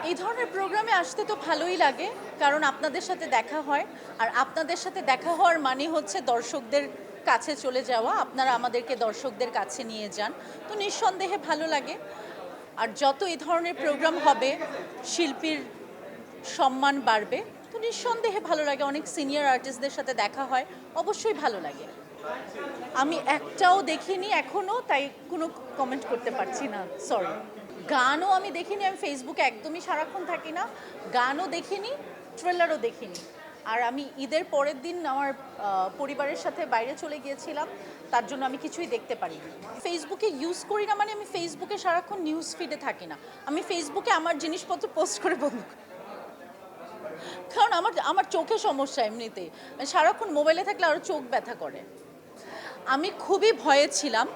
এই ধরনের প্রোগ্রামে আসতে তো ভালোই লাগে, কারণ আপনাদের সাথে দেখা হয়। আর আপনাদের সাথে দেখা হওয়ার মানে হচ্ছে দর্শকদের কাছে চলে যাওয়া। আপনারা আমাদেরকে দর্শকদের কাছে নিয়ে যান, তো নিঃসন্দেহে ভালো লাগে। আর যত এই ধরনের প্রোগ্রাম হবে, শিল্পীর সম্মান বাড়বে, তো নিঃসন্দেহে ভালো লাগে। অনেক সিনিয়র আর্টিস্টদের সাথে দেখা হয়, অবশ্যই ভালো লাগে। আমি একটাও দেখিনি এখনো, তাই কোনো কমেন্ট করতে পারছি না, সরি। গানও আমি দেখিনি, আমি ফেসবুকে একদমই সারাক্ষণ থাকি না। গানও দেখিনি, ট্রেলারও দেখিনি। আর আমি ঈদের পরের দিন আমার পরিবারের সাথে বাইরে চলে গিয়েছিলাম, তার জন্য আমি কিছুই দেখতে পারিনি। ফেসবুকে ইউজ করি না মানে আমি ফেসবুকে সারাক্ষণ নিউজ ফিডে থাকি না। আমি ফেসবুকে আমার জিনিসপত্র পোস্ট করে বন্ধ করি, কারণ আমার আমার চোখে সমস্যা এমনিতে, মানে সারাক্ষণ মোবাইলে থাকলে আরও চোখ ব্যথা করে। আমি খুবই ভয়ে ছিলাম,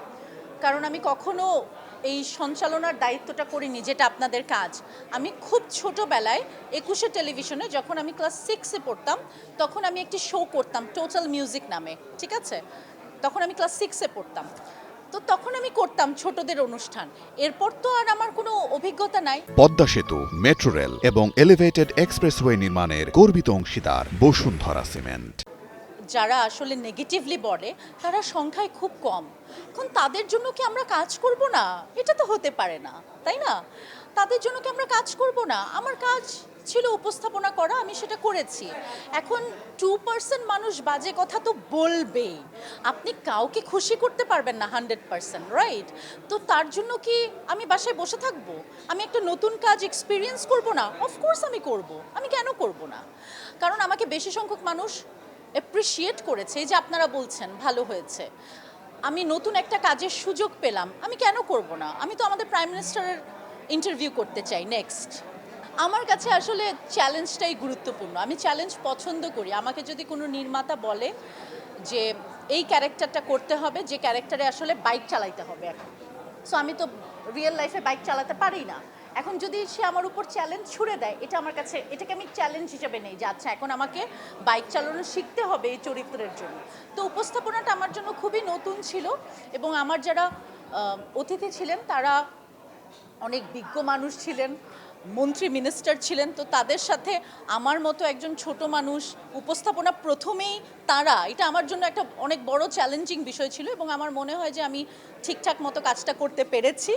কারণ আমি কখনো এই সঞ্চালনার দায়িত্বটা করিনি, যেটা আপনাদের কাজ। আমি খুব ছোটোবেলায় 21শে টেলিভিশনে, যখন আমি ক্লাস 6-এ পড়তাম, তখন আমি একটি শো করতাম টোটাল মিউজিক নামে, ঠিক আছে? তখন আমি ক্লাস 6-এ পড়তাম, তো তখন আমি করতাম ছোটদের অনুষ্ঠান। এরপর তো আর আমার কোনো অভিজ্ঞতা নাই। পদ্মা সেতু, মেট্রো রেল এবং এলিভেটেড এক্সপ্রেসওয়ে নির্মাণের গর্বিত অংশীদার বসুন্ধরা সিমেন্ট। যারা আসলে নেগেটিভলি বলে, তারা সংখ্যায় খুব কম। এখন তাদের জন্য কি আমরা কাজ করব না? এটা তো হতে পারে না, তাই না? তাদের জন্য কি আমরা কাজ করব না? আমার কাজ ছিল উপস্থাপনা করা, আমি সেটা করেছি। এখন 2% মানুষ বাজে কথা তো বলবেই। আপনি কাউকে খুশি করতে পারবেন না 100%, রাইট? তো তার জন্য কি আমি বাসায় বসে থাকবো? আমি একটা নতুন কাজ এক্সপিরিয়েন্স করব না? অফকোর্স আমি করব। আমি কেন করব না? কারণ আমাকে বেশি সংখ্যক মানুষ অ্যাপ্রিসিয়েট করেছে, এই যে আপনারা বলছেন ভালো হয়েছে। আমি নতুন একটা কাজের সুযোগ পেলাম, আমি কেন করব না? আমি তো আমাদের প্রাইম মিনিস্টারের ইন্টারভিউ করতে চাই নেক্সট। আমার কাছে আসলে চ্যালেঞ্জটাই গুরুত্বপূর্ণ। আমি চ্যালেঞ্জ পছন্দ করি। আমাকে যদি কোনো নির্মাতা বলে যে এই ক্যারেক্টারটা করতে হবে, যে ক্যারেক্টারে আসলে বাইক চালাইতে হবে, এখন সো আমি তো রিয়েল লাইফে বাইক চালাতে পারি না। এখন যদি সে আমার উপর চ্যালেঞ্জ ছুড়ে দেয়, এটা আমার কাছে, এটাকে আমি চ্যালেঞ্জ হিসেবে নেই যে আচ্ছা এখন আমাকে বাইক চালানো শিখতে হবে এই চরিত্রের জন্য। তো উপস্থাপনাটা আমার জন্য খুবই নতুন ছিল, এবং আমার যারা অতিথি ছিলেন তারা অনেক বিজ্ঞ মানুষ ছিলেন, মন্ত্রী মিনিস্টার ছিলেন। তো তাদের সাথে আমার মতো একজন ছোট মানুষ উপস্থাপনা প্রথমেই তারা, এটা আমার জন্য একটা অনেক বড় চ্যালেঞ্জিং বিষয় ছিল, এবং আমার মনে হয় যে আমি ঠিকঠাক মতো কাজটা করতে পেরেছি।